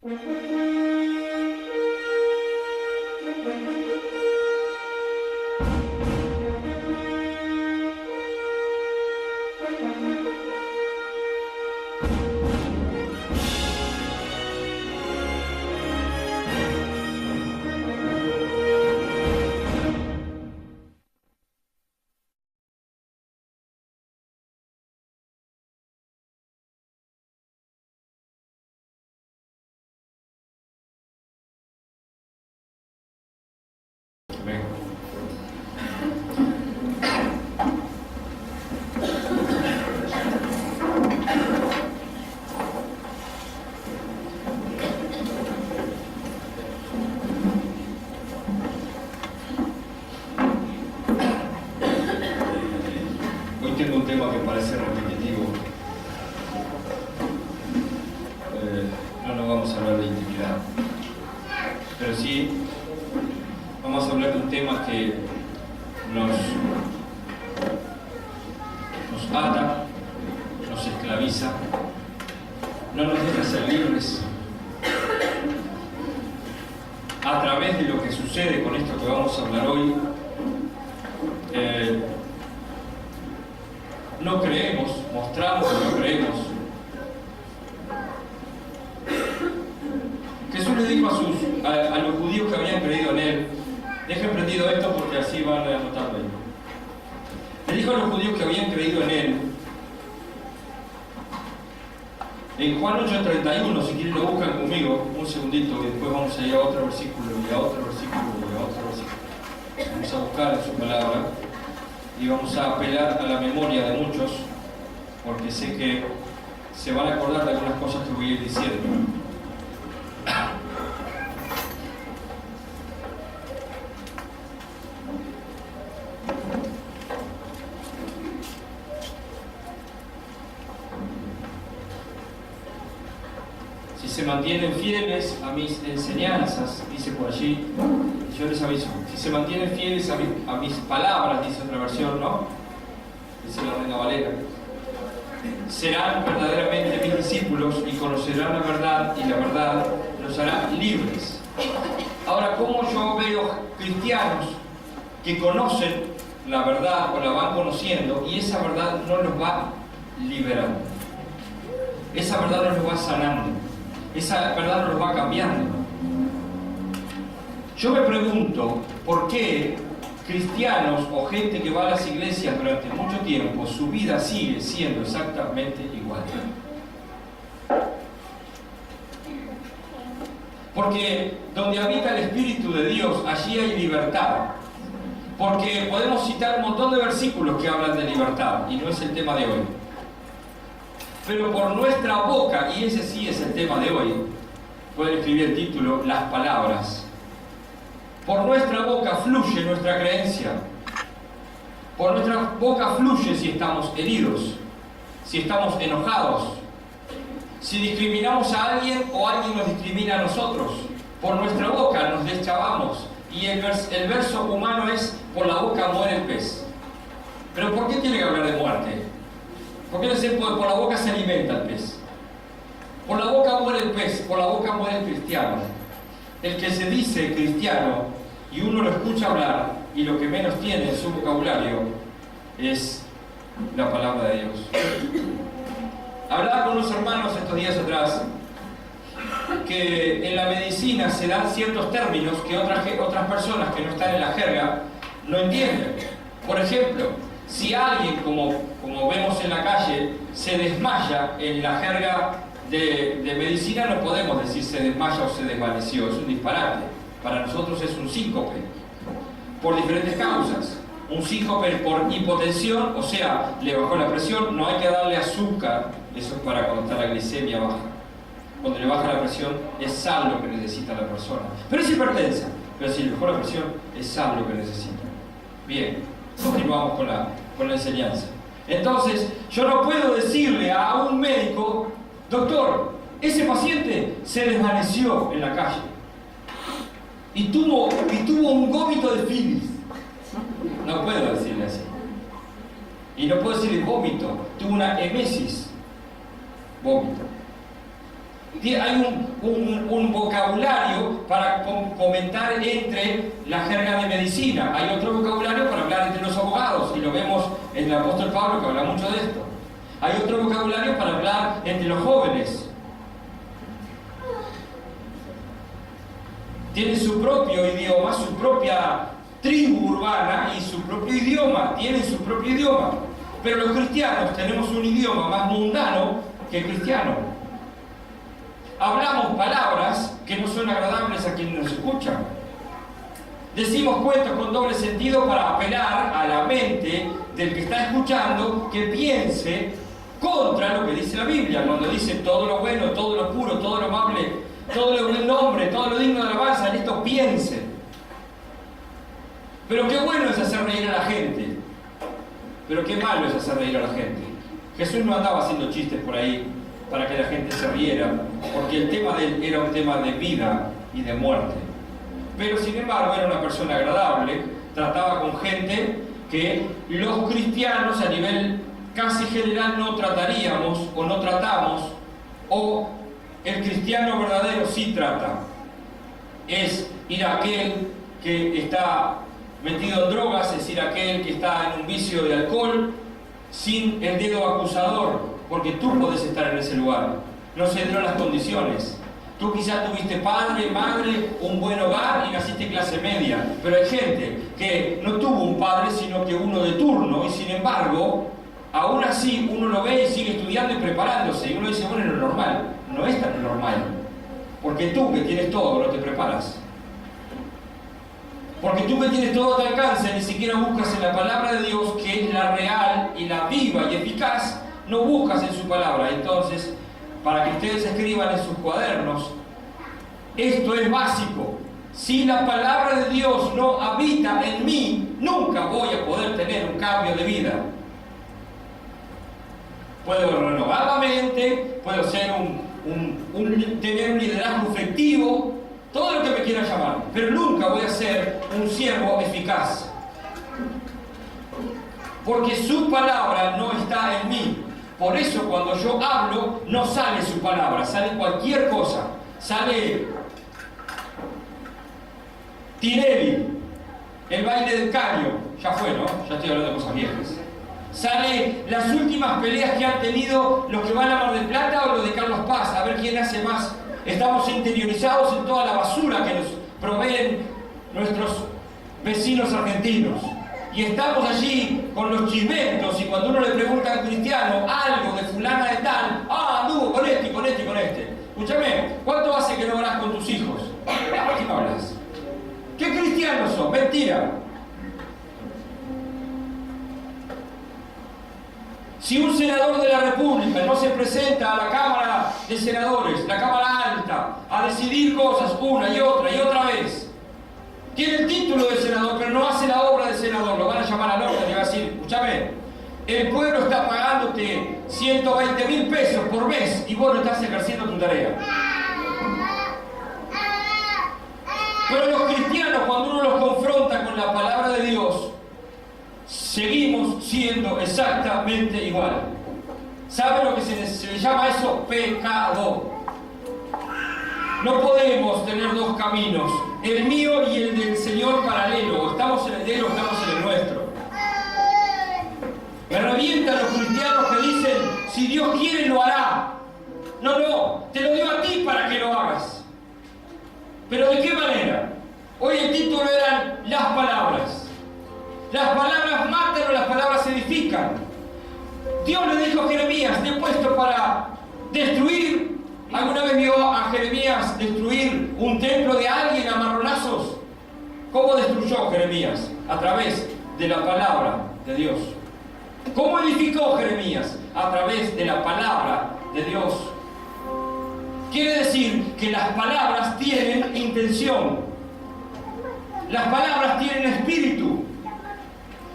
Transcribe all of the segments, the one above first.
Hoy tengo un tema que parece repetitivo. No nos vamos a hablar de intimidad, pero sí vamos a hablar de un tema que nos ata, nos esclaviza, no nos deja ser libres. A través de lo que sucede con esto que vamos a hablar hoy, no creemos, mostramos que no creemos. Jesús le dijo a los judíos que habían creído en Él, dejen prendido esto porque así van a anotarlo ahí. Le dijo a los judíos que habían creído en Él, en Juan 8:31, si quieren lo buscan conmigo, un segundito, y después vamos a ir a otro versículo, y a otro versículo, y a otro versículo. Vamos a buscar en su palabra, y vamos a apelar a la memoria de muchos, porque sé que se van a acordar de algunas cosas que voy a ir diciendo. Si se mantienen fieles a mis enseñanzas, dice por allí, yo les aviso, si se mantienen fieles a mis palabras, dice otra versión, ¿no? Dice la Reina Valera, serán verdaderamente mis discípulos y conocerán la verdad, y la verdad los hará libres. Ahora, ¿cómo yo veo cristianos que conocen la verdad o la van conociendo y esa verdad no los va liberando? Esa verdad no los va sanando. Esa verdad no los va cambiando. Yo me pregunto, ¿por qué cristianos o gente que va a las iglesias durante mucho tiempo, su vida sigue siendo exactamente igual? Porque donde habita el Espíritu de Dios, allí hay libertad. Porque podemos citar un montón de versículos que hablan de libertad, y no es el tema de hoy. Pero por nuestra boca, y ese sí es el tema de hoy, pueden escribir el título, las palabras. Por nuestra boca fluye nuestra creencia. Por nuestra boca fluye si estamos heridos, si estamos enojados, si discriminamos a alguien o alguien nos discrimina a nosotros. Por nuestra boca nos deschavamos. Y el verso humano es, por la boca muere el pez. ¿Pero por qué tiene que hablar de muerte? ¿Por qué no se puede? Por la boca se alimenta el pez. Por la boca muere el pez, por la boca muere el cristiano. El que se dice cristiano y uno lo escucha hablar y lo que menos tiene en su vocabulario es la palabra de Dios. Hablaba con unos hermanos estos días atrás que en la medicina se dan ciertos términos que otras personas que no están en la jerga no entienden. Por ejemplo, si alguien, como vemos en la calle, se desmaya en la jerga de medicina, no podemos decir se desmaya o se desvaneció, es un disparate. Para nosotros es un síncope, por diferentes causas. Un síncope por hipotensión, o sea, le bajó la presión, no hay que darle azúcar, eso es para cuando está la glicemia baja. Cuando le baja la presión, es sal lo que necesita la persona. Pero es hipertensa, pero si le bajó la presión, es sal lo que necesita. Bien, continuamos con la enseñanza. Entonces, yo no puedo decirle a un médico, doctor, ese paciente se desvaneció en la calle y tuvo un vómito de filis. No puedo decirle así. Y no puedo decirle vómito, tuvo una emesis, vómito. Hay un vocabulario para comentar entre la jerga de medicina. Hay otro vocabulario para hablar entre los abogados, y lo vemos en el apóstol Pablo, que habla mucho de esto. Hay otro vocabulario para hablar entre los jóvenes. Tienen su propio idioma, su propia tribu urbana y su propio idioma. Tienen su propio idioma. Pero los cristianos tenemos un idioma más mundano que cristiano. Hablamos palabras que no son agradables a quienes nos escuchan. Decimos cuentos con doble sentido para apelar a la mente del que está escuchando que piense contra lo que dice la Biblia. Cuando dice todo lo bueno, todo lo puro, todo lo amable, todo lo buen nombre, todo lo digno de alabanza, en esto piense. Pero qué bueno es hacer reír a la gente. Pero qué malo es hacer reír a la gente. Jesús no andaba haciendo chistes por ahí para que la gente se riera, porque el tema de él era un tema de vida y de muerte. Pero sin embargo era una persona agradable, trataba con gente que los cristianos a nivel casi general no trataríamos o no tratamos, o el cristiano verdadero sí trata. Es ir a aquel que está metido en drogas, es ir a aquel que está en un vicio de alcohol, sin el dedo acusador, porque tú podés estar en ese lugar. No se dieron las condiciones. Tú quizás tuviste padre, madre, un buen hogar y naciste clase media, pero hay gente que no tuvo un padre sino que uno de turno, y sin embargo aún así uno lo ve y sigue estudiando y preparándose, y uno dice, bueno, es lo normal. No es tan normal, porque tú que tienes todo no te preparas, porque tú que tienes todo a tu alcance ni siquiera buscas en la palabra de Dios, que es la real y la viva y eficaz. No buscas en su palabra. Entonces, para que ustedes escriban en sus cuadernos, esto es básico. Si la palabra de Dios no habita en mí, nunca voy a poder tener un cambio de vida. Puedo renovar la mente, puedo ser tener un liderazgo efectivo, todo lo que me quieran llamar, pero nunca voy a ser un siervo eficaz, porque su palabra no está en mí. Por eso cuando yo hablo no sale su palabra, sale cualquier cosa. Sale Tinelli, el baile del caño, ya fue, ¿no? Ya estoy hablando de cosas viejas. Sale las últimas peleas que han tenido los que van a Mar del Plata o los de Carlos Paz, a ver quién hace más. Estamos interiorizados en toda la basura que nos proveen nuestros vecinos argentinos. Y estamos allí con los chismentos, y cuando uno le pregunta al cristiano algo de fulana de tal, anduvo con este y con este y con este. Escúchame, ¿cuánto hace que no orás con tus hijos? ¿A qué no hablas? ¿Qué cristianos son? Mentira. Si un senador de la República no se presenta a la Cámara de Senadores, la Cámara Alta, a decidir cosas una y otra vez, tiene el título de senador, pero no hace la obra de senador, lo van a llamar al orden y va a decir, escúchame, el pueblo está pagándote 120.000 pesos por mes y vos no estás ejerciendo tu tarea. Pero los cristianos, cuando uno los confronta con la palabra de Dios, seguimos siendo exactamente igual. ¿Sabe lo que se le llama eso? Pecado. No podemos tener dos caminos, el mío y el del Señor paralelo. Estamos en el de Él o estamos en el nuestro. Me revientan los cristianos que dicen, si Dios quiere lo hará. No, te lo dio a ti para que lo hagas. ¿Pero de qué manera? Hoy el título eran las palabras. Las palabras matan o las palabras edifican. Dios le dijo a Jeremías, te he puesto para destruir. ¿Alguna vez vio a Jeremías destruir un templo de alguien a marronazos? ¿Cómo destruyó Jeremías? A través de la palabra de Dios. ¿Cómo edificó Jeremías? A través de la palabra de Dios. Quiere decir que las palabras tienen intención. Las palabras tienen espíritu.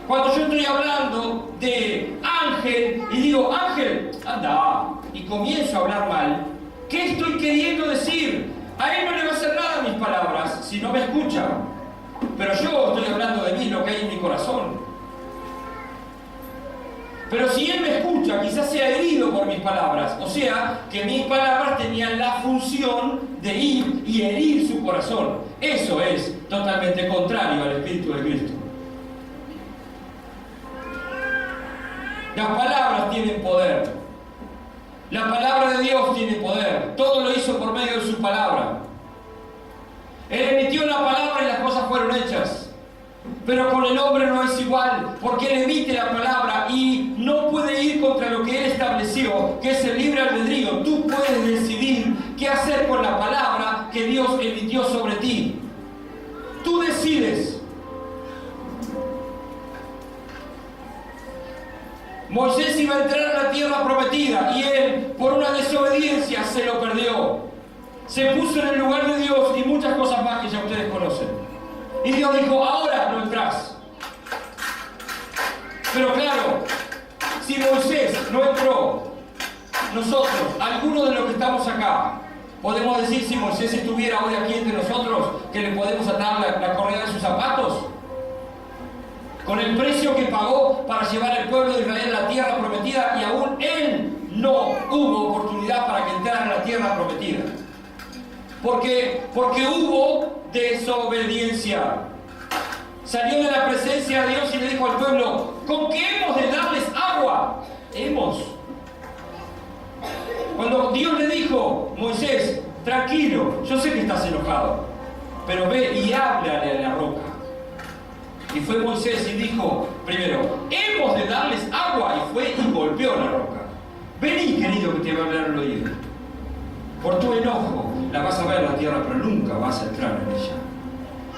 Cuando yo estoy hablando de Ángel y digo, Ángel, anda, y comienzo a hablar mal, ¿qué estoy queriendo decir? A él no le va a hacer nada mis palabras si no me escucha. Pero yo estoy hablando de mí, lo que hay en mi corazón. Pero si él me escucha, quizás sea herido por mis palabras. O sea, que mis palabras tenían la función de ir y herir su corazón. Eso es totalmente contrario al Espíritu de Cristo. Las palabras tienen poder. La palabra de Dios tiene poder. Todo lo hizo por medio de su palabra. Él emitió la palabra y las cosas fueron hechas. Pero con el hombre no es igual, porque él emite la palabra y no puede ir contra lo que él estableció, que es el libre albedrío. Tú puedes decidir qué hacer con la palabra que Dios emitió sobre ti. Tú decides. Moisés iba a entrar a la tierra prometida y él, por una desobediencia, se lo perdió. Se puso en el lugar de Dios y muchas cosas más que ya ustedes conocen. Y Dios dijo, ahora no entras. Pero claro, si Moisés no entró, nosotros, algunos de los que estamos acá, podemos decir, si Moisés estuviera hoy aquí entre nosotros, que le podemos atar la correa de sus zapatos. Con el precio que pagó para llevar al pueblo de Israel a la tierra prometida, y aún él no hubo oportunidad para que entrara a la tierra prometida. Porque hubo desobediencia. Salió de la presencia de Dios y le dijo al pueblo, ¿con qué hemos de darles agua? Cuando Dios le dijo, Moisés, tranquilo, yo sé que estás enojado, pero ve y háblale a la roca. Y fue Moisés y dijo, primero, hemos de darles agua, y fue y golpeó la roca. Vení, querido, que te va a hablar al oído. Por tu enojo la vas a ver en la tierra, pero nunca vas a entrar en ella.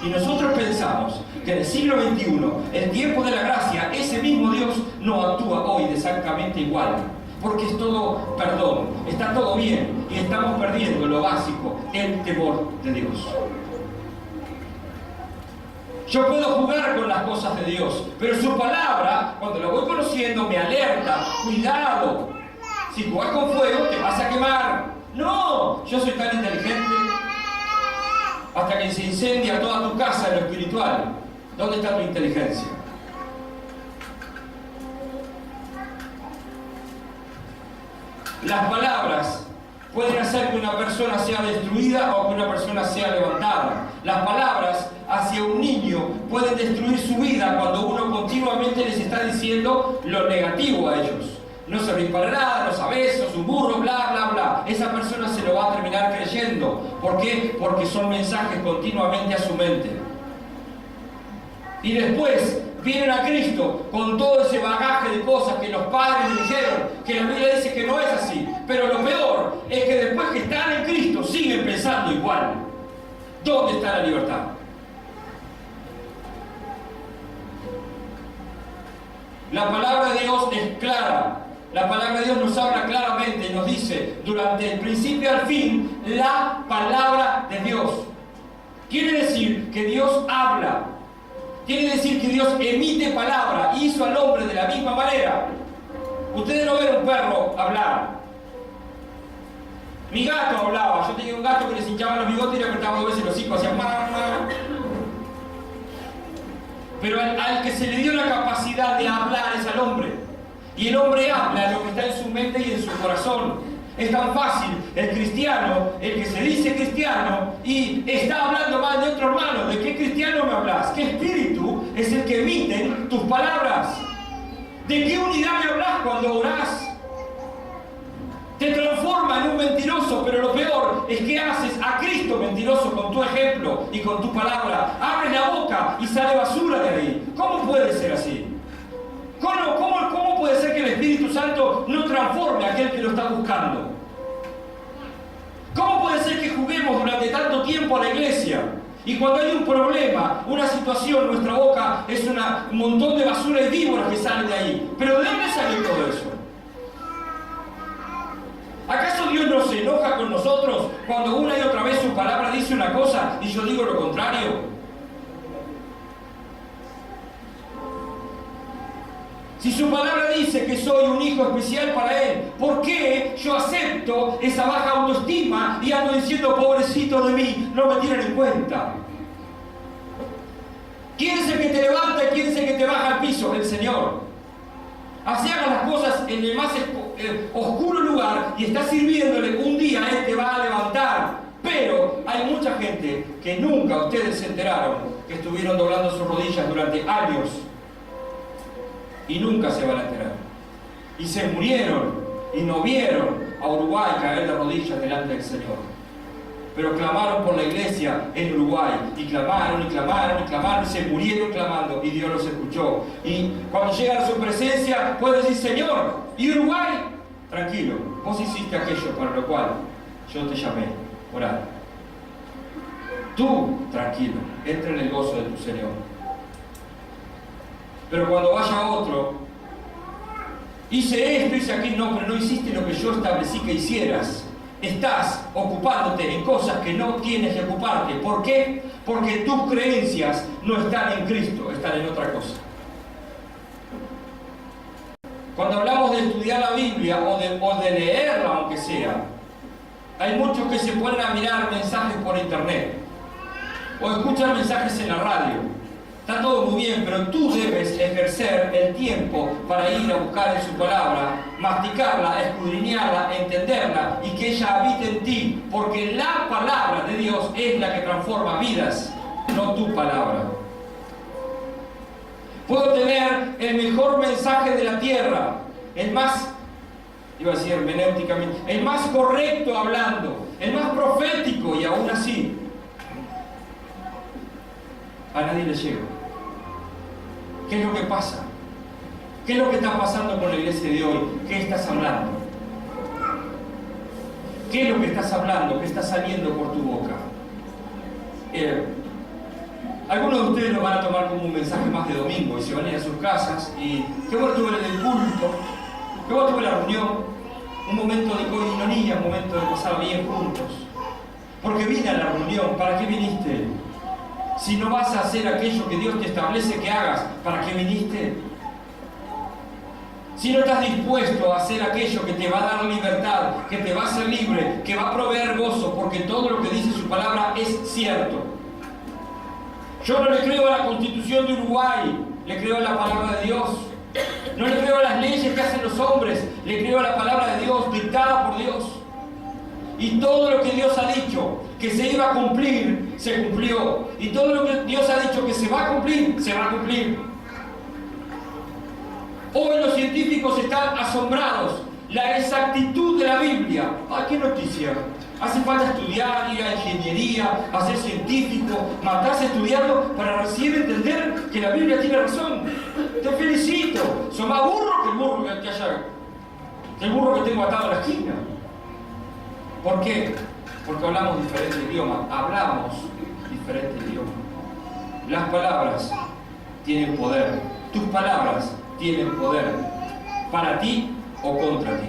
Y nosotros pensamos que en el siglo XXI, el tiempo de la gracia, ese mismo Dios no actúa hoy exactamente igual. Porque es todo perdón, está todo bien y estamos perdiendo lo básico, el temor de Dios. Yo puedo jugar con las cosas de Dios, pero su palabra, cuando la voy conociendo, me alerta, cuidado. Si jugás con fuego, te vas a quemar. No, yo soy tan inteligente hasta que se incendia toda tu casa en lo espiritual. ¿Dónde está tu inteligencia? Las palabras pueden hacer que una persona sea destruida o que una persona sea levantada. Las palabras hacia un niño pueden destruir su vida cuando uno continuamente les está diciendo lo negativo a ellos. No servís para nada, no sabés, sos un burro, bla, bla, bla. Esa persona se lo va a terminar creyendo. ¿Por qué? Porque son mensajes continuamente a su mente. Y después vienen a Cristo con todo ese bagaje de cosas que los padres le dijeron, que la Biblia dice que no es así. Pero lo peor es que después que están en Cristo siguen pensando igual. ¿Dónde está la libertad? La palabra de Dios es clara. La palabra de Dios nos habla claramente y nos dice, durante el principio al fin, la palabra de Dios. Quiere decir que Dios habla. Quiere decir que Dios emite palabra, hizo al hombre de la misma manera. Ustedes no ven un perro hablar. Mi gato hablaba. Yo tenía un gato que le hinchaba los bigotes y le apretaba 2 veces los hocicos, hacía mamá. Pero al que se le dio la capacidad de hablar es al hombre. Y el hombre habla lo que está en su mente y en su corazón. Es tan fácil, el cristiano, el que se dice cristiano y está hablando mal de otro hermano. ¿De qué cristiano me hablas? ¿Qué espíritu es el que emiten tus palabras? ¿De qué unidad me hablas cuando orás? Te transforma en un mentiroso, pero lo peor es que haces a Cristo mentiroso con tu ejemplo y con tu palabra. Abres la boca y sale basura de ahí. ¿Cómo puede ser así? ¿Cómo puede ser que el Espíritu Santo no transforme a aquel que lo está buscando? ¿Cómo puede ser que juguemos durante tanto tiempo a la iglesia y cuando hay un problema, una situación, nuestra boca es un montón de basura y víboras que salen de ahí? ¿Pero de dónde sale todo eso? ¿Acaso Dios no se enoja con nosotros cuando una y otra vez su palabra dice una cosa y yo digo lo contrario? Si su palabra dice que soy un hijo especial para Él, ¿por qué yo acepto esa baja autoestima y ando diciendo, pobrecito de mí, no me tienen en cuenta? ¿Quién es el que te levanta y quién es el que te baja al piso? El Señor. Así hagas las cosas en el más oscuro lugar y estás sirviéndole, un día Él te va a levantar. Pero Hay mucha gente que nunca ustedes se enteraron que estuvieron doblando sus rodillas durante años y nunca se van a enterar. Y se murieron y no vieron a Uruguay caer de rodillas delante del Señor. Pero clamaron por la iglesia en Uruguay y clamaron y clamaron y clamaron y se murieron clamando y Dios los escuchó. Y cuando llegan a su presencia pueden decir: Señor, ¿y Uruguay? Tranquilo, vos hiciste aquello para lo cual yo te llamé, orad. Tú, tranquilo, entra en el gozo de tu Señor. Pero cuando vaya otro, hice esto, hice aquello, no, pero no hiciste lo que yo establecí que hicieras. Estás ocupándote en cosas que no tienes que ocuparte. ¿Por qué? Porque tus creencias no están en Cristo, están en otra cosa. Cuando hablamos de estudiar la Biblia o de leerla, aunque sea, hay muchos que se ponen a mirar mensajes por internet o escuchan mensajes en la radio. Está todo muy bien, pero tú debes ejercer el tiempo para ir a buscar en su palabra, masticarla, escudriñarla, entenderla y que ella habite en ti, porque la palabra de Dios es la que transforma vidas, no tu palabra. Puedo tener el mejor mensaje de la tierra, el más, iba a decir hermenéuticamente, el más correcto hablando, el más profético, y aún así a nadie le llega. ¿Qué es lo que pasa? ¿Qué es lo que está pasando con la iglesia de hoy? ¿Qué estás hablando? ¿Qué es lo que estás hablando? ¿Qué está saliendo por tu boca? Algunos de ustedes lo van a tomar como un mensaje más de domingo y se van a ir a sus casas y qué bueno tuve el culto, qué bueno tuve la reunión, un momento de coinonía, un momento de pasar bien juntos. Porque vine a la reunión, ¿para qué viniste? Si no vas a hacer aquello que Dios te establece que hagas, ¿para qué viniste? Si no estás dispuesto a hacer aquello que te va a dar libertad, que te va a hacer libre, que va a proveer gozo, porque todo lo que dice su palabra es cierto. Yo no le creo a la Constitución de Uruguay, le creo a la palabra de Dios. No le creo a las leyes que hacen los hombres, le creo a la palabra de Dios, dictada por Dios. Y todo lo que Dios ha dicho que se iba a cumplir, se cumplió. Y todo lo que Dios ha dicho que se va a cumplir, se va a cumplir. Hoy los científicos están asombrados. La exactitud de la Biblia. ¡Ah, qué noticia! Hace falta estudiar, ir a ingeniería, a ser científico, matarse estudiando para recién entender que la Biblia tiene razón. Te felicito. Sos más burro que el burro que el burro que tengo atado a la esquina. ¿Por qué? Porque hablamos diferente idioma. Hablamos diferente idioma. Las palabras tienen poder. Tus palabras tienen poder. Para ti o contra ti.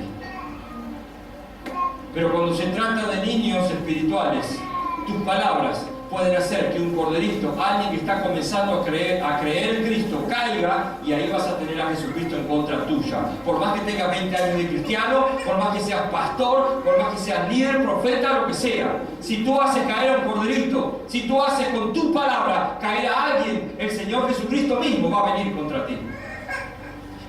Pero cuando se trata de niños espirituales, tus palabras pueden hacer que un corderito, alguien que está comenzando a creer en Cristo, caiga y ahí vas a tener a Jesucristo en contra tuya. Por más que tengas 20 años de cristiano, por más que seas pastor, por más que seas líder, profeta, lo que sea. Si tú haces caer a un corderito, si tú haces con tu palabra caer a alguien, el Señor Jesucristo mismo va a venir contra ti.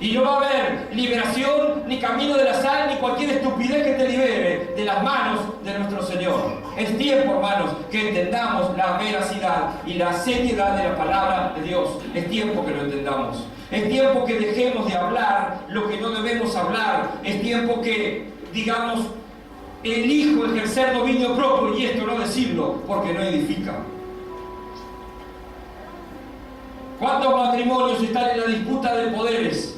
Y no va a haber liberación, ni camino de la sal, ni cualquier estupidez que te libere de las manos de nuestro Señor. Es tiempo, hermanos, que entendamos la veracidad y la seriedad de la palabra de Dios. Es tiempo que lo entendamos. Es tiempo que dejemos de hablar lo que no debemos hablar. Es tiempo que, digamos, elijo ejercer dominio propio y esto no decirlo, porque no edifica. ¿Cuántos matrimonios están en la disputa de poderes?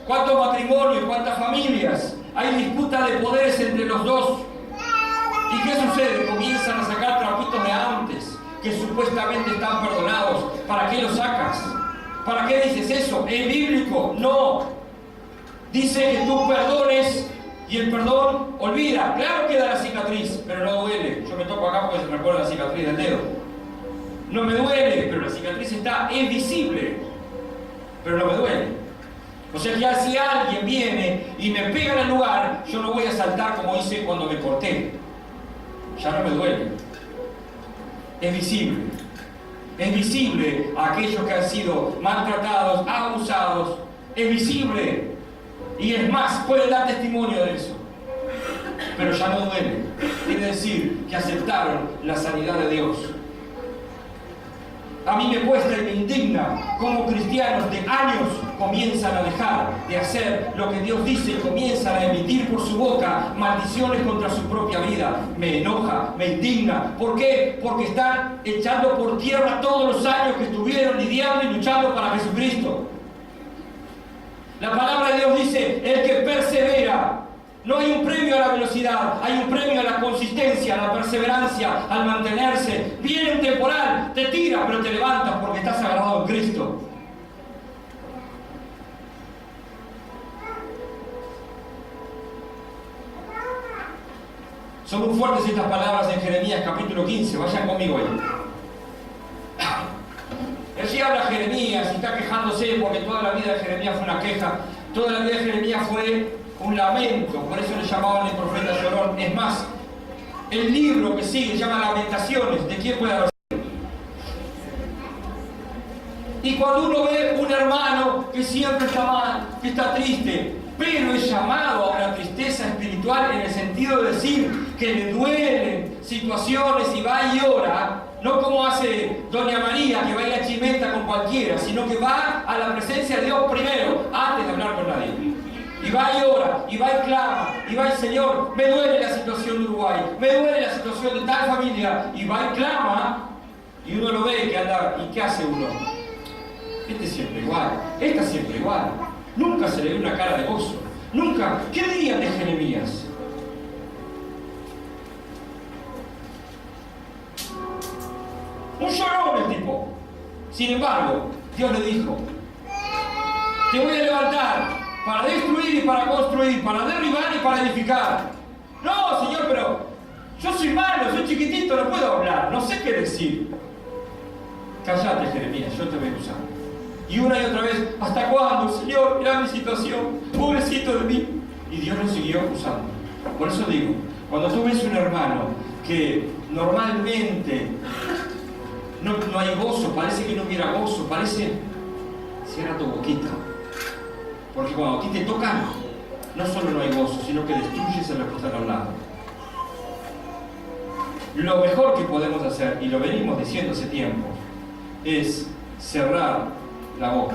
¿Cuántos matrimonios, cuántas familias? Hay disputa de poderes entre los dos. ¿Y qué sucede? Comienzan a sacar trapitos de antes, que supuestamente están perdonados. ¿Para qué los sacas? ¿Para qué dices eso? ¿Es bíblico? No. Dice que tú perdones y el perdón olvida. Claro que da la cicatriz, pero no duele. Yo me toco acá porque se me acuerda la cicatriz del dedo. No me duele, pero la cicatriz es visible, pero no me duele. O sea que si alguien viene y me pega en el lugar, yo no voy a saltar como hice cuando me corté. Ya no me duele. Es visible. Es visible a aquellos que han sido maltratados, abusados. Es visible. Y es más, pueden dar testimonio de eso. Pero ya no duele. Quiere decir que aceptaron la sanidad de Dios. A mí me cuesta y me indigna cómo cristianos de años comienzan a dejar de hacer lo que Dios dice y comienzan a emitir por su boca maldiciones contra su propia vida. Me enoja, me indigna. ¿Por qué? Porque están echando por tierra todos los años que estuvieron lidiando y luchando para Jesucristo. La palabra de Dios dice, el que persevera. No hay un premio a la velocidad, hay un premio a la consistencia, a la perseverancia, al mantenerse. Viene un temporal, te tira, pero te levantas porque estás agarrado en Cristo. Son muy fuertes estas palabras en Jeremías capítulo 15, vayan conmigo ahí. Allí habla Jeremías y está quejándose porque toda la vida de Jeremías fue una queja, toda la vida de Jeremías fue un lamento, por eso le llamaban el profeta llorón. Es más, el libro que sigue se llama Lamentaciones. ¿De quién puede haber sido? Y cuando uno ve un hermano que siempre está mal, que está triste, pero es llamado a una tristeza espiritual en el sentido de decir que le duelen situaciones y va y ora, no como hace Doña María, que va y la chimenta con cualquiera, sino que va a la presencia de Dios primero, antes de hablar con nadie. Y va y ora, y va y clama, y va y Señor, me duele la situación de Uruguay, me duele la situación de tal familia, y va y clama, y uno lo ve que anda, ¿y qué hace uno? Este es siempre igual, esta es siempre igual, nunca se le ve una cara de gozo, nunca. ¿Qué dirían de Jeremías? Un llorón el tipo. Sin embargo, Dios le dijo, te voy a levantar para destruir y para construir, para derribar y para edificar. No, Señor, pero yo soy malo, soy chiquitito, no puedo hablar, no sé qué decir. Cállate, Jeremías, yo te voy a usar. Y una y otra vez, ¿hasta cuándo, Señor? Mirá mi situación, pobrecito de mí. Y Dios lo siguió usando. Por eso digo, cuando tú ves un hermano que normalmente no hay gozo, parece que no hubiera gozo, parece, cierra tu boquita. Porque cuando a ti te tocan, no solo no hay gozo, sino que destruyes a los que están al lado. Lo mejor que podemos hacer, y lo venimos diciendo hace tiempo, es cerrar la boca.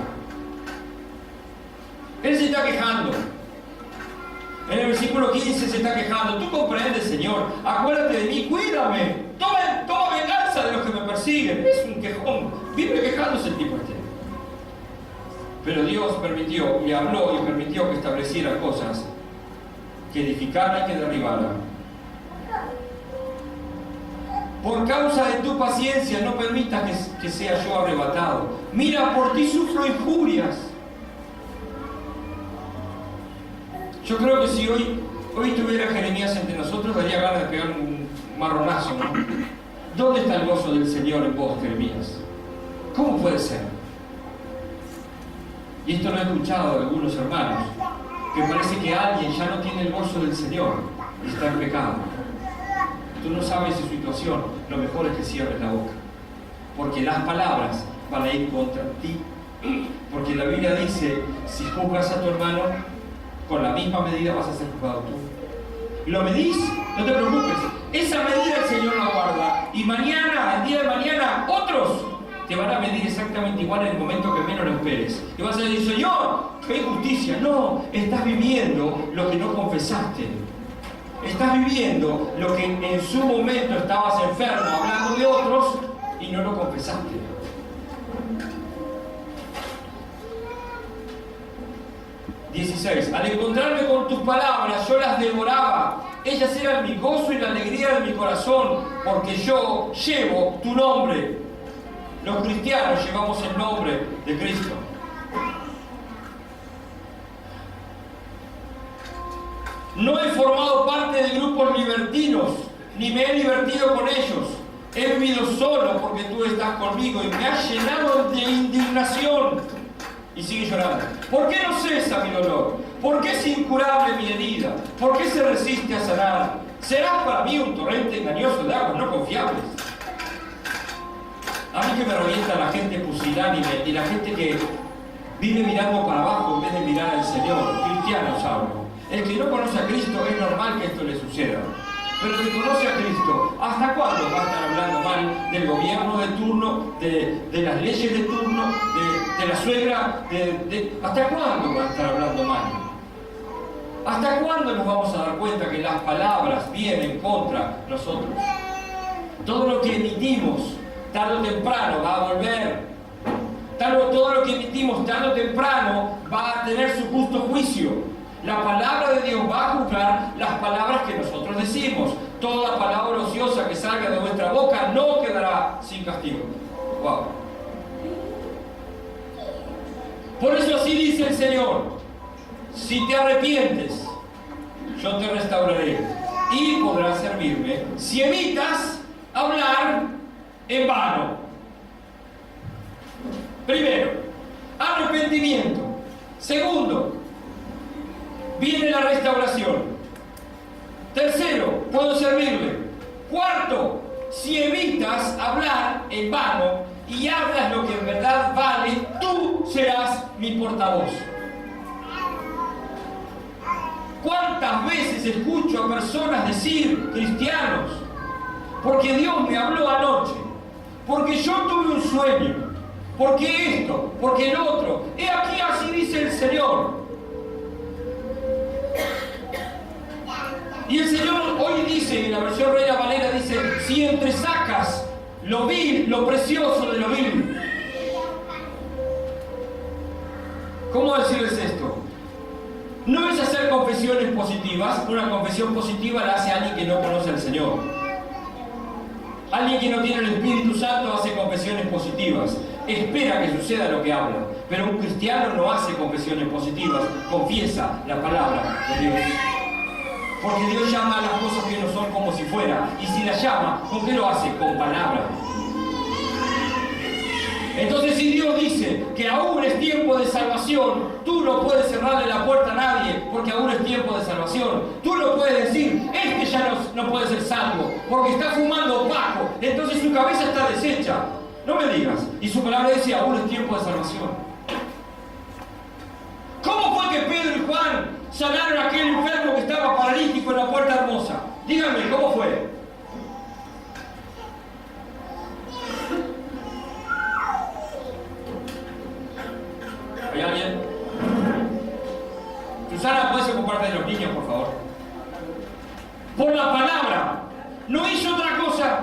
Él se está quejando. En el versículo 15 se está quejando. Tú comprendes, Señor, acuérdate de mí, cuídame. Toma venganza de los que me persiguen. Es un quejón. Vive quejándose el tipo este. Pero Dios permitió y habló y permitió que estableciera cosas que edificara y que derribara. Por causa de tu paciencia no permitas que sea yo arrebatado. Mira, por ti sufro injurias. Yo creo que si hoy tuviera Jeremías entre nosotros, daría ganas de pegar un marronazo, ¿no? ¿Dónde está el gozo del Señor en vos, Jeremías? ¿Cómo puede ser? Y esto lo he escuchado de algunos hermanos, que parece que alguien ya no tiene el gozo del Señor y está en pecado. Tú no sabes su situación, lo mejor es que cierres la boca, porque las palabras van a ir contra ti. Porque la Biblia dice, si juzgas a tu hermano, con la misma medida vas a ser juzgado tú. ¿Lo medís? No te preocupes, esa medida el Señor la guarda, y mañana, el día de mañana, otros te van a medir exactamente igual en el momento que menos lo esperes. Y vas a decir, Señor, qué injusticia. No, estás viviendo lo que no confesaste. Estás viviendo lo que en su momento estabas enfermo, hablando de otros, y no lo confesaste. Al encontrarme con tus palabras, yo las devoraba. Ellas eran mi gozo y la alegría de mi corazón, porque yo llevo tu nombre. Los cristianos llevamos el nombre de Cristo. No he formado parte de grupos libertinos, ni me he divertido con ellos. He vivido solo porque tú estás conmigo y me has llenado de indignación. Y sigue llorando. ¿Por qué no cesa mi dolor? ¿Por qué es incurable mi herida? ¿Por qué se resiste a sanar? ¿Serás para mí un torrente engañoso de aguas no confiables? A mí que me revienta la gente pusilánime y la gente que vive mirando para abajo en vez de mirar al Señor. Cristianos hablo. El que no conoce a Cristo es normal que esto le suceda. pero que conoce a Cristo, ¿hasta cuándo va a estar hablando mal del gobierno de turno, de las leyes de turno, de la suegra? ¿Hasta cuándo va a estar hablando mal? ¿Hasta cuándo nos vamos a dar cuenta que las palabras vienen contra nosotros? Todo lo que emitimos, tarde o temprano, va a volver. Todo lo que emitimos, tarde o temprano, va a tener su justo juicio. La palabra de Dios va a juzgar las palabras que nosotros decimos. Toda palabra ociosa que salga de vuestra boca no quedará sin castigo. Wow. Por eso así dice el Señor: si te arrepientes, yo te restauraré y podrás servirme si evitas hablar en vano. Primero, arrepentimiento. Segundo, viene la restauración. Tercero, puedo servirle. Cuarto, si evitas hablar en vano y hablas lo que en verdad vale, tú serás mi portavoz. ¿Cuántas veces escucho a personas decir, cristianos, porque Dios me habló anoche, porque yo tuve un sueño, porque esto, porque el otro? He aquí, así dice el Señor. Y el Señor hoy dice, en la versión Reina Valera dice, si entresacas lo vil, lo precioso de lo vil. ¿Cómo decirles esto? No es hacer confesiones positivas. Una confesión positiva la hace alguien que no conoce al Señor. Alguien que no tiene el Espíritu Santo hace confesiones positivas. Espera que suceda lo que habla. Pero un cristiano no hace confesiones positivas. Confiesa la palabra de Dios. Porque Dios llama a las cosas que no son como si fuera. Y si las llama, ¿con qué lo hace? Con palabras. Entonces, si Dios dice que aún es tiempo de salvación, tú no puedes cerrarle la puerta a nadie porque aún es tiempo de salvación. Tú no puedes decir, este ya no puede ser salvo porque está fumando opaco, entonces su cabeza está deshecha. No me digas. Y su palabra dice, aún es tiempo de salvación. ¿Cómo fue que Pedro y Juan sanaron a aquel enfermo que estaba paralítico en la puerta hermosa? Díganme, ¿cómo fue? ¿Hay alguien? Susana, ¿puedes ocuparte de los niños, por favor? Por la palabra. No hizo otra cosa.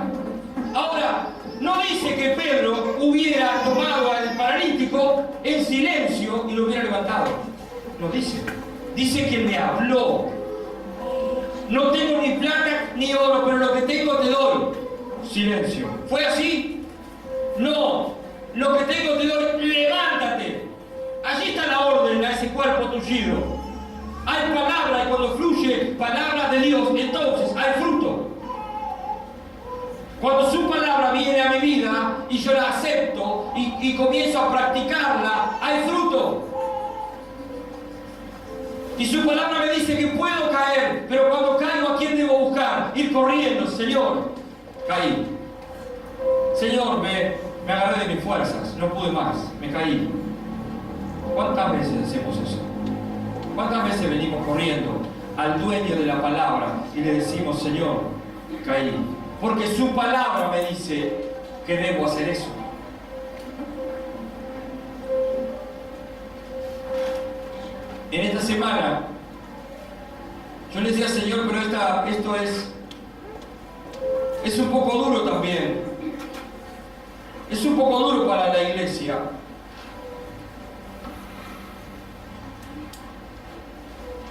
Ahora, no dice que Pedro hubiera tomado al paralítico en silencio y lo hubiera levantado. No dice. Dice que le habló. No tengo ni plata ni oro, pero lo que tengo te doy. Silencio. ¿Fue así? No. Lo que tengo te doy, levántate. Allí está la orden a ese cuerpo tullido. Hay palabra y cuando fluye palabra de Dios, entonces hay fruto. Cuando su palabra viene a mi vida y yo la acepto y comienzo a practicarla, hay fruto. Y su palabra me dice que puedo caer, pero cuando caigo, ¿a quién debo buscar? Ir corriendo. Señor, caí. Señor, me agarré de mis fuerzas, no pude más, me caí. ¿Cuántas veces hacemos eso? ¿Cuántas veces venimos corriendo al dueño de la palabra y le decimos, Señor, caí? Porque su palabra me dice que debo hacer eso. En esta semana, yo le decía, Señor, pero esto es un poco duro también. Es un poco duro para la iglesia.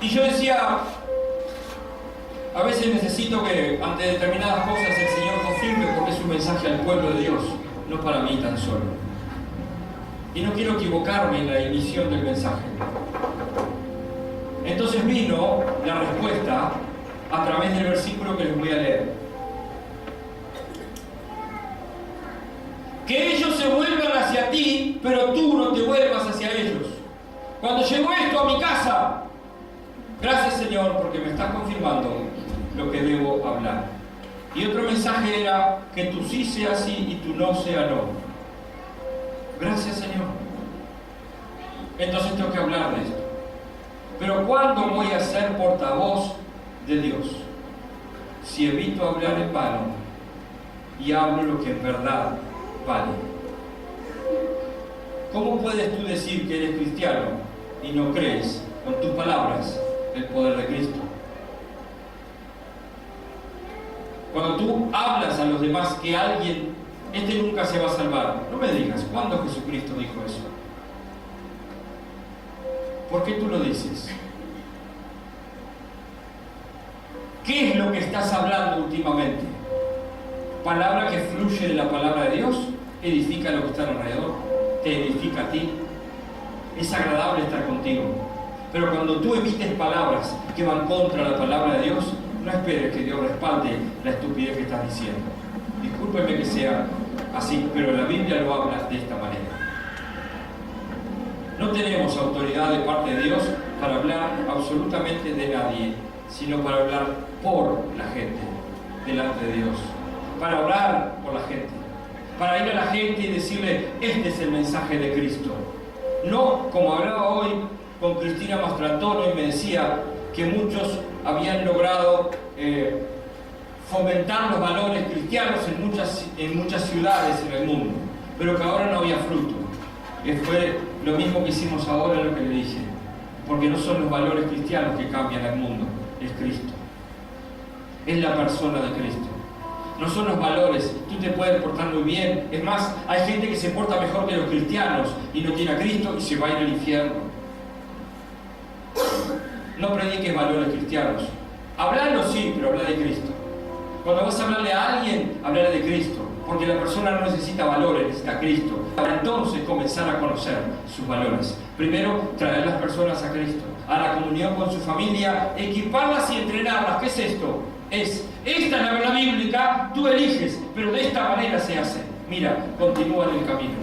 Y yo decía, a veces necesito que ante determinadas cosas el Señor confirme porque es un mensaje al pueblo de Dios, no para mí tan solo. Y no quiero equivocarme en la emisión del mensaje. Entonces vino la respuesta a través del versículo que les voy a leer. Que ellos se vuelvan hacia ti, pero tú no te vuelvas hacia ellos. Cuando llegó esto a mi casa, gracias Señor porque me estás confirmando lo que debo hablar. Y otro mensaje era que tu sí sea sí y tu no sea no. Gracias Señor. Entonces tengo que hablar de esto. Pero ¿cuándo voy a ser portavoz de Dios? si evito hablar en vano y hablo lo que en verdad vale? ¿Cómo puedes tú decir que eres cristiano y no crees con tus palabras el poder de Cristo? Cuando tú hablas a los demás que alguien, este nunca se va a salvar, no me digas, ¿cuándo Jesucristo dijo eso? ¿Por qué tú lo dices? ¿Qué es lo que estás hablando últimamente? ¿Palabra que fluye de la palabra de Dios? ¿Edifica lo que está alrededor? ¿Te edifica a ti? Es agradable estar contigo. Pero cuando tú emites palabras que van contra la palabra de Dios, no esperes que Dios respalde la estupidez que estás diciendo. Discúlpeme que sea así, pero la Biblia lo habla de esta manera. No tenemos autoridad de parte de Dios para hablar absolutamente de nadie, sino para hablar por la gente, delante de Dios. Para orar por la gente. Para ir a la gente y decirle, este es el mensaje de Cristo. No, como hablaba hoy con Cristina Mastrantono y me decía que muchos habían logrado fomentar los valores cristianos en muchas ciudades en el mundo, pero que ahora no había fruto. Fue lo mismo que hicimos ahora, lo que le dije, porque no son los valores cristianos que cambian el mundo, es Cristo, es la persona de Cristo. No son los valores, tú te puedes portar muy bien, es más, hay gente que se porta mejor que los cristianos y no tiene a Cristo y se va a ir al infierno. No prediques valores cristianos, hablalo sí, pero habla de Cristo. Cuando vas a hablarle a alguien, hablarle de Cristo, porque la persona no necesita valores, necesita a Cristo. Para entonces comenzar a conocer sus valores. Primero, traer las personas a Cristo, a la comunión con su familia, equiparlas y entrenarlas. ¿Qué es esto? Esta es la verdad bíblica, tú eliges, pero de esta manera se hace. Mira, continúa en el camino.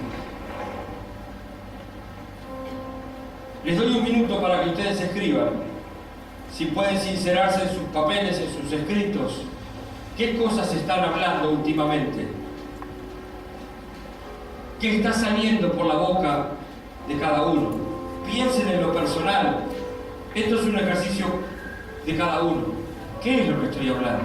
Les doy un minuto para que ustedes escriban. Si pueden sincerarse en sus papeles, en sus escritos. ¿Qué cosas están hablando últimamente? ¿Qué está saliendo por la boca de cada uno? Piensen en lo personal. Esto es un ejercicio de cada uno. ¿Qué es lo que estoy hablando?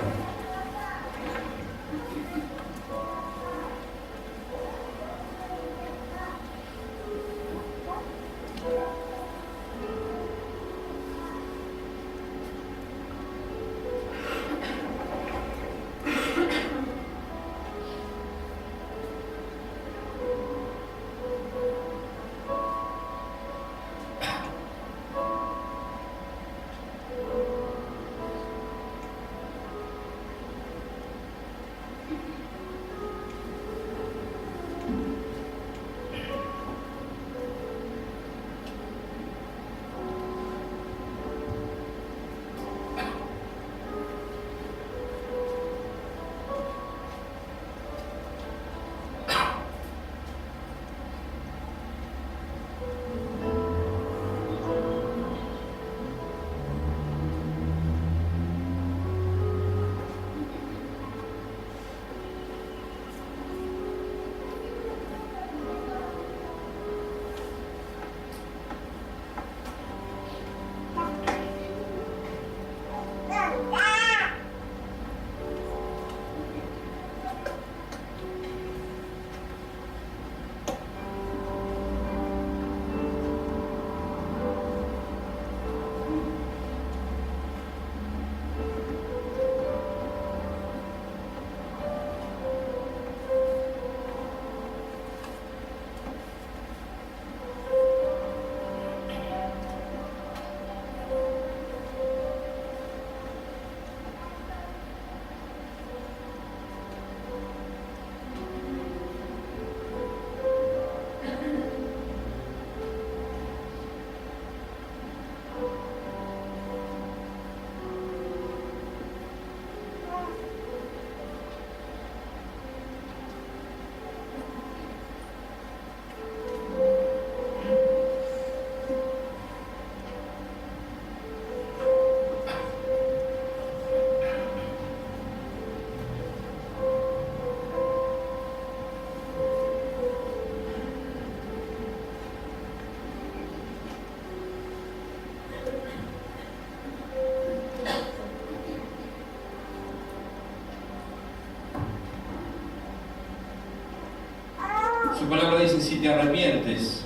Su palabra dice, si te arrepientes,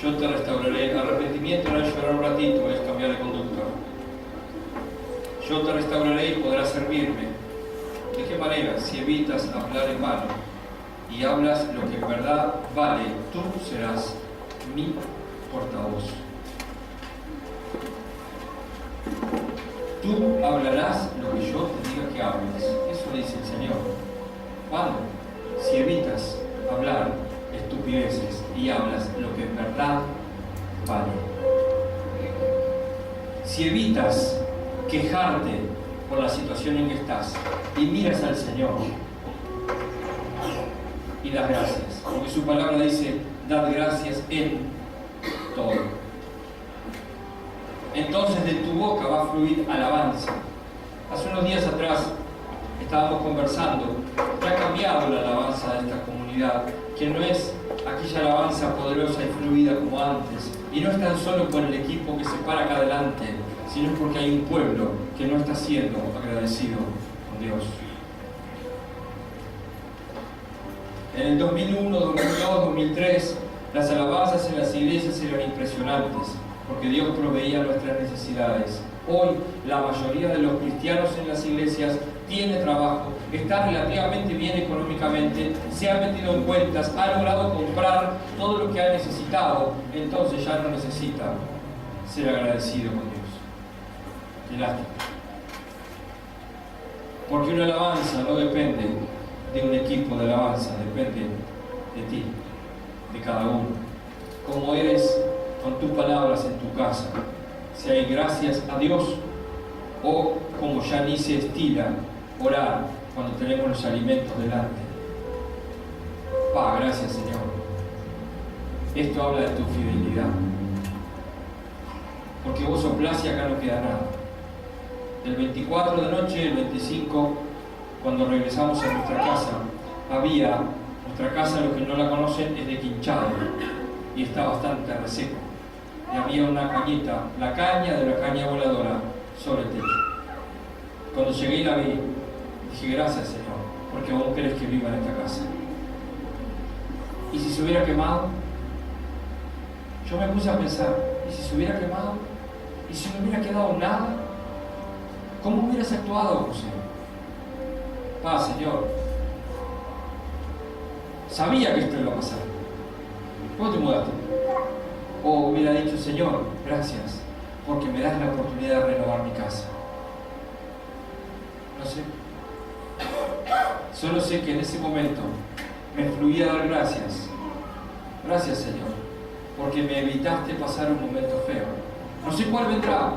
yo te restauraré. Arrepentimiento no es llorar un ratito, es cambiar de conducta. Yo te restauraré y podrás servirme. ¿De qué manera? Si evitas hablar en vano y hablas lo que en verdad vale, tú serás mi portavoz. Tú hablarás lo que yo te diga que hables. Eso dice el Señor. ¿Cuándo? Si evitas hablar estupideces y hablas lo que en verdad vale. Si evitas quejarte por la situación en que estás y miras al Señor y das gracias, porque su palabra dice, dad gracias en todo. Entonces de tu boca va a fluir alabanza. Hace unos días atrás estábamos conversando que ha cambiado la alabanza de esta comunidad, que no es aquella alabanza poderosa y fluida como antes, y no es tan solo por el equipo que se para acá adelante, sino porque hay un pueblo que no está siendo agradecido con Dios. En el 2001, 2002, 2003, las alabanzas en las iglesias eran impresionantes, porque Dios proveía nuestras necesidades. Hoy, la mayoría de los cristianos en las iglesias tiene trabajo, está relativamente bien económicamente, se ha metido en cuentas, ha logrado comprar todo lo que ha necesitado, entonces ya no necesita ser agradecido con Dios. Qué lástima. Porque una alabanza no depende de un equipo de alabanza, depende de ti, de cada uno. Como eres con tus palabras en tu casa, si hay gracias a Dios, o como ya ni se estila orar cuando tenemos los alimentos delante. Gracias Señor. Esto habla de tu fidelidad. Porque vos soplás y acá no queda nada. El 24 de noche, el 25, cuando regresamos a nuestra casa, nuestra casa, los que no la conocen, es de quinchado y está bastante reseco. Y había una cañita, la caña de la caña voladora, sobre el techo. Cuando llegué y la vi, dije, gracias Señor, porque vos querés que viva en esta casa. ¿Y si se hubiera quemado? Yo me puse a pensar, ¿y si se hubiera quemado? ¿Y si no hubiera quedado nada? ¿Cómo hubieras actuado, José? Señor, sabía que esto iba a pasar. ¿Cómo te mudaste? O hubiera dicho, Señor, gracias, porque me das la oportunidad de renovar mi casa. No sé. Solo sé que en ese momento me fluía dar gracias. Gracias, Señor, porque me evitaste pasar un momento feo. No sé cuál vendrá,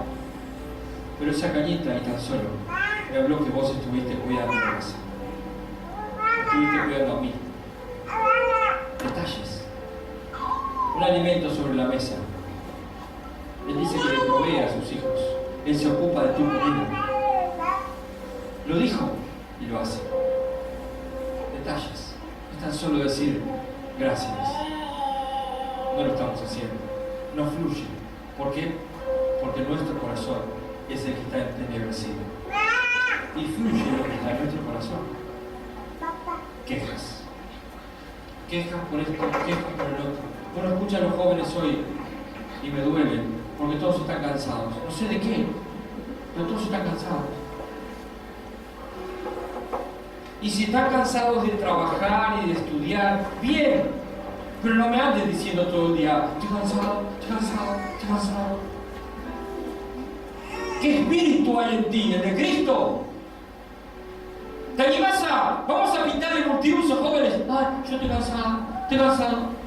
pero esa cañita y tan solo me habló que vos estuviste cuidando la casa. Estuviste cuidando a mí. Detalles. Un alimento sobre la mesa. Él dice que le provee a sus hijos. Él se ocupa de tu comida. Lo dijo y lo hace. Detalles. Es tan solo decir gracias. No lo estamos haciendo. No fluye. ¿Por qué? Porque nuestro corazón es el que está entenebrecido. Y fluye lo que está en nuestro corazón. Quejas. Quejas por esto, quejas por el otro. Uno escucha a los jóvenes hoy y me duele, porque todos están cansados. No sé de qué, pero todos están cansados. Y si están cansados de trabajar y de estudiar, bien, pero no me andes diciendo todo el día, estoy cansado, estoy cansado, estoy cansado. ¿Qué espíritu hay en ti? ¿El de Cristo? ¿Te animás vamos a pintar el multiuso, jóvenes? Yo estoy cansado, estoy cansado.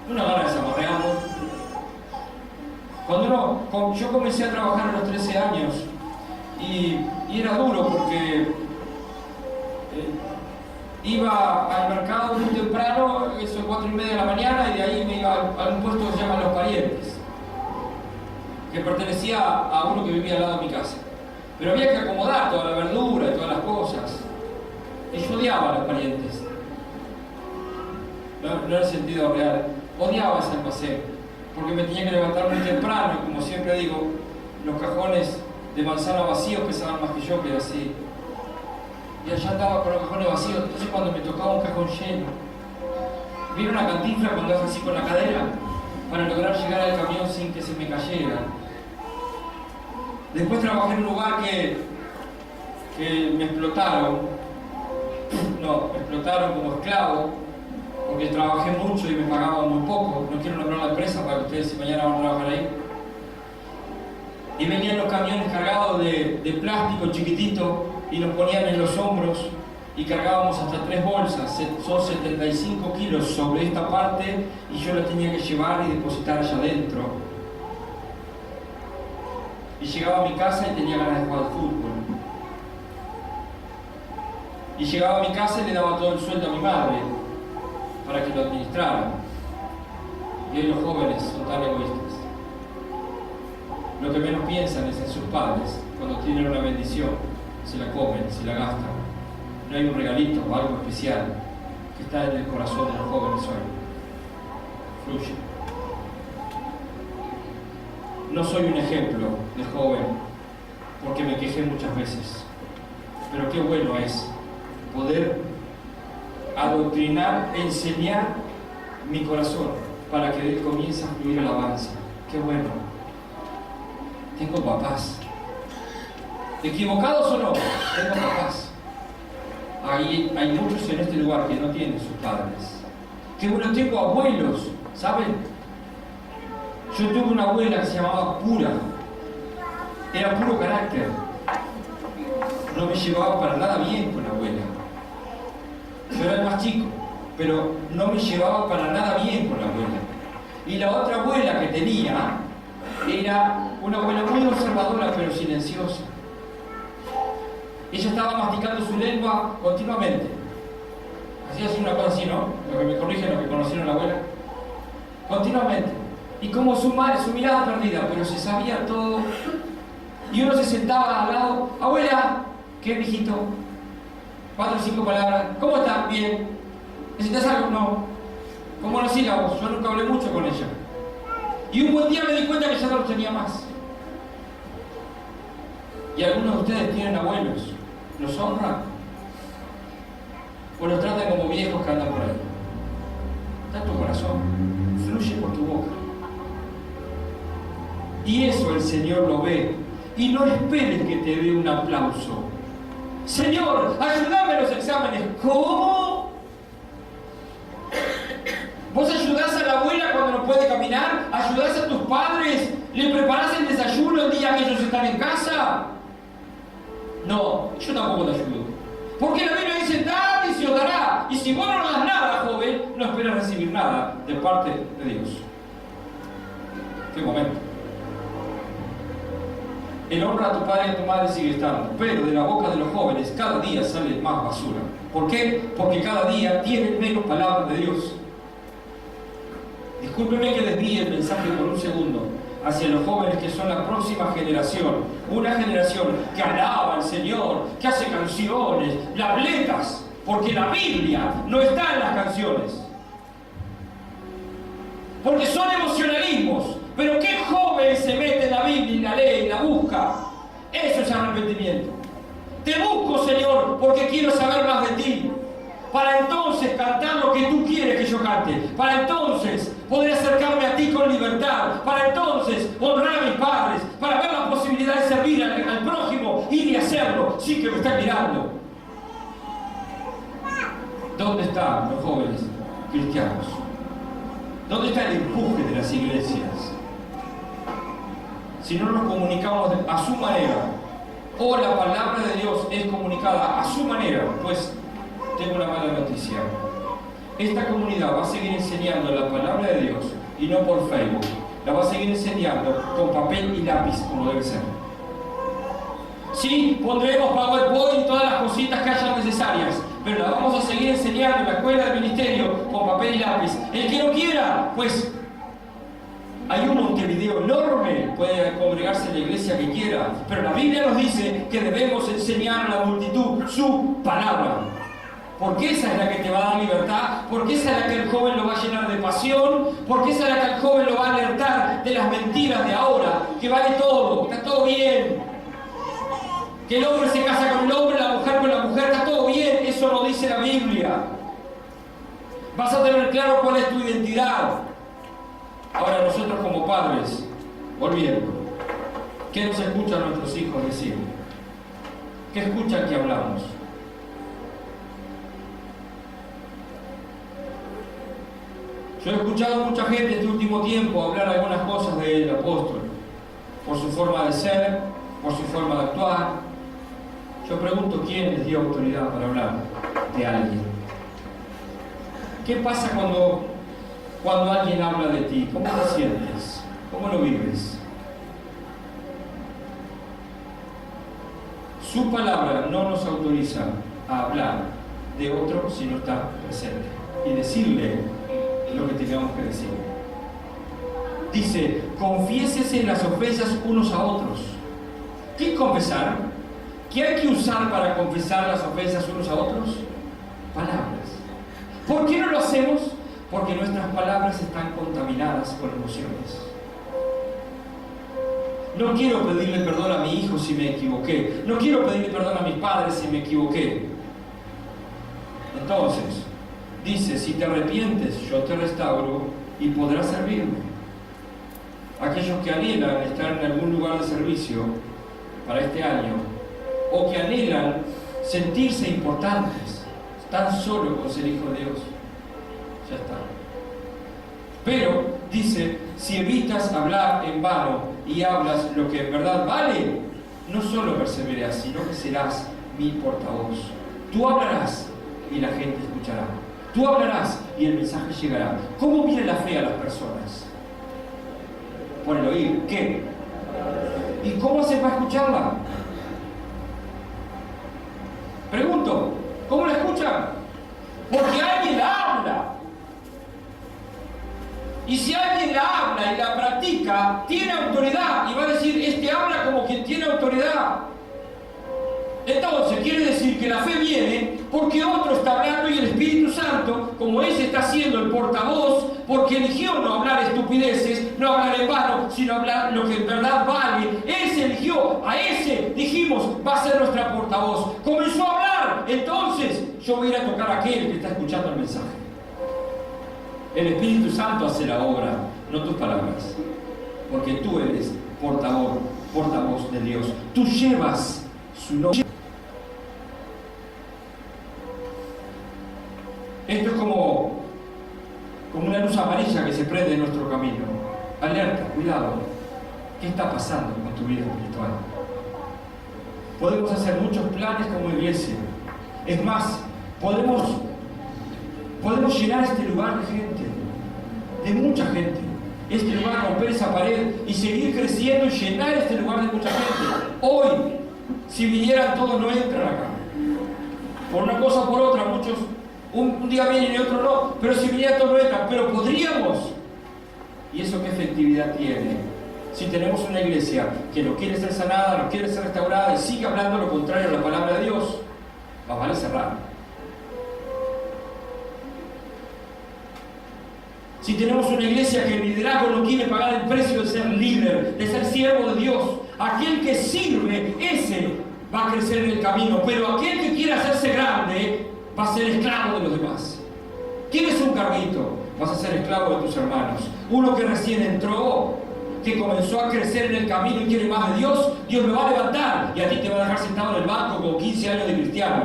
Una gana de zamarrearlo. Yo comencé a trabajar a los 13 años y era duro porque iba al mercado muy temprano, eso 4:30 de la mañana, y de ahí me iba a un puesto que se llama Los Parientes, que pertenecía a uno que vivía al lado de mi casa. Pero había que acomodar toda la verdura y todas las cosas. Y yo odiaba a Los Parientes. No en el sentido real. Odiaba ese almacén, porque me tenía que levantar muy temprano, y como siempre digo, los cajones de manzana vacíos pesaban más que yo, que era así. y allá andaba con los cajones vacíos. Entonces cuando me tocaba un cajón lleno, vino una cantinfla cuando hace así con la cadera para lograr llegar al camión sin que se me cayera. Después trabajé en un lugar que me explotaron. No, me explotaron como esclavo, porque trabajé mucho y me pagaban muy poco. No quiero nombrar la empresa para que ustedes si mañana van a trabajar ahí. Y venían los camiones cargados de plástico chiquitito y nos ponían en los hombros y cargábamos hasta 3 bolsas. Son 75 kilos sobre esta parte y yo la tenía que llevar y depositar allá adentro. Y llegaba a mi casa y tenía ganas de jugar al fútbol. Y llegaba a mi casa y le daba todo el sueldo a mi madre para que lo administrara. Y hoy los jóvenes son tan egoístas. Lo que menos piensan es en sus padres. Cuando tienen una bendición, se la comen, se la gastan. No hay un regalito o algo especial que está en el corazón de los jóvenes hoy. Fluye. No soy un ejemplo de joven porque me quejé muchas veces. Pero qué bueno es poder adoctrinar, enseñar mi corazón para que de él comience a fluir alabanza. Qué bueno. Tengo papás. ¿Equivocados o no? Tengo papás. Hay muchos en este lugar que no tienen sus padres. Qué bueno, tengo abuelos, ¿saben? Yo tuve una abuela que se llamaba Pura. Era puro carácter. No me llevaba para nada bien con la abuela. Yo era el más chico, pero no me llevaba para nada bien con la abuela. Y la otra abuela que tenía era una abuela muy observadora pero silenciosa. Ella estaba masticando su lengua continuamente. Hacía así una cosa así, ¿no? Lo que me corrigen los que conocieron a la abuela. Continuamente. Y como su mirada perdida, pero se sabía todo. Y uno se sentaba al lado. Abuela, ¿qué mijito? 4 o 5 palabras. ¿Cómo estás? Bien. ¿Necesitas algo? No. Como los sílabos. Yo nunca hablé mucho con ella. Y un buen día me di cuenta que ya no los tenía más. Y algunos de ustedes tienen abuelos. ¿Los honran? ¿O los tratan como viejos que andan por ahí? Está en tu corazón. Fluye por tu boca. Y eso el Señor lo ve. Y no esperes que te dé un aplauso. Señor, ayúdame en los exámenes. ¿Cómo? ¿Vos ayudás a la abuela cuando no puede caminar? ¿Ayudás a tus padres? ¿Le preparás el desayuno el día que ellos están en casa? No, yo tampoco te ayudo. Porque la Biblia dice, dad y se os dará. Y si vos no das nada, joven, no esperas recibir nada de parte de Dios. ¿Qué momento? El honra a tu padre y a tu madre sigue estando, pero de la boca de los jóvenes cada día sale más basura. ¿Por qué? Porque cada día tienen menos palabras de Dios. Discúlpeme que desvíe el mensaje por un segundo hacia los jóvenes que son la próxima generación. Una generación que alaba al Señor, que hace canciones, labletas, porque la Biblia no está en las canciones. Porque son emocionalismos. Pero ¿qué joven se mete en la Biblia y la lee y la busca? Eso es arrepentimiento. Te busco, Señor, porque quiero saber más de ti. Para entonces cantar lo que tú quieres que yo cante. Para entonces poder acercarme a ti con libertad. Para entonces honrar a mis padres. Para ver la posibilidad de servir al prójimo y de hacerlo sin que me estén mirando. ¿Dónde están los jóvenes cristianos? ¿Dónde está el empuje de las iglesias? Si no nos comunicamos a su manera, o la palabra de Dios es comunicada a su manera, pues tengo una mala noticia. Esta comunidad va a seguir enseñando la palabra de Dios y no por Facebook. La va a seguir enseñando con papel y lápiz, como debe ser. Sí, pondremos PowerPoint y todas las cositas que hayan necesarias, pero la vamos a seguir enseñando en la escuela del ministerio con papel y lápiz. El que no quiera, pues hay un Montevideo enorme, puede congregarse en la iglesia que quiera, pero la Biblia nos dice que debemos enseñar a la multitud su palabra. Porque esa es la que te va a dar libertad, porque esa es la que el joven lo va a llenar de pasión, porque esa es la que el joven lo va a alertar de las mentiras de ahora, que vale todo, está todo bien. Que el hombre se casa con el hombre, la mujer con la mujer, está todo vida. Vas a tener claro cuál es tu identidad. Ahora nosotros como padres, volviendo, ¿qué nos escuchan nuestros hijos decir? ¿Qué escuchan que hablamos? Yo he escuchado a mucha gente este último tiempo hablar algunas cosas del apóstol, por su forma de ser, por su forma de actuar. Yo pregunto, ¿quién les dio autoridad para hablar de alguien? ¿Qué pasa cuando alguien habla de ti? ¿Cómo te sientes? ¿Cómo lo vives? Su palabra no nos autoriza a hablar de otro si no está presente y decirle lo que tengamos que decir. Dice, confiésese las ofensas unos a otros. ¿Qué es confesar? ¿Qué hay que usar para confesar las ofensas unos a otros? Palabras. ¿Por qué no lo hacemos? Porque nuestras palabras están contaminadas con emociones. No quiero pedirle perdón a mi hijo si me equivoqué. No quiero pedirle perdón a mis padres si me equivoqué. Entonces, dice, si te arrepientes, yo te restauro y podrás servirme. Aquellos que anhelan estar en algún lugar de servicio para este año, o que anhelan sentirse importantes, tan solo con ser hijo de Dios, ya está. Pero, dice, si evitas hablar en vano y hablas lo que en verdad vale, no solo perseverarás, sino que serás mi portavoz. Tú hablarás y la gente escuchará. Tú hablarás y el mensaje llegará. ¿Cómo viene la fe a las personas? Por el oír. ¿Qué? ¿Y cómo se va a escucharla? Pregunto, ¿cómo la escuchan? Porque alguien la habla. Y si alguien la habla y la practica, tiene autoridad. Y va a decir, este habla como quien tiene autoridad. Entonces, quiere decir que la fe viene porque otro está hablando y el Espíritu Santo, como ese está siendo el portavoz, porque eligió no hablar estupideces, no hablar en vano, sino hablar lo que en verdad vale. Él se eligió, a ese dijimos, va a ser nuestra portavoz. Comenzó a hablar, entonces yo voy a ir a tocar a aquel que está escuchando el mensaje. El Espíritu Santo hace la obra, no tus palabras, porque tú eres portavoz de Dios. Tú llevas su nombre. Esto es como una luz amarilla que se prende en nuestro camino. Alerta, cuidado. ¿Qué está pasando con tu vida espiritual? Podemos hacer muchos planes como iglesia. Es más, podemos llenar este lugar de gente, de mucha gente. Este lugar, romper esa pared y seguir creciendo y llenar este lugar de mucha gente. Hoy, si vinieran todos, no entran acá. Por una cosa o por otra, muchos un día vienen y otro no, pero si vinieran todos no entran, pero podríamos. ¿Y eso qué efectividad tiene? Si tenemos una iglesia que no quiere ser sanada, no quiere ser restaurada y sigue hablando lo contrario a la palabra de Dios, más vale cerrar. Si tenemos una iglesia que el liderazgo no quiere pagar el precio de ser líder, de ser siervo de Dios, aquel que sirve, ese va a crecer en el camino, pero aquel que quiere hacerse grande va a ser esclavo de los demás. ¿Tienes un carguito? Vas a ser esclavo de tus hermanos. Uno que recién entró, que comenzó a crecer en el camino y quiere más de Dios, Dios lo va a levantar y a ti te va a dejar sentado en el banco con 15 años de cristiano.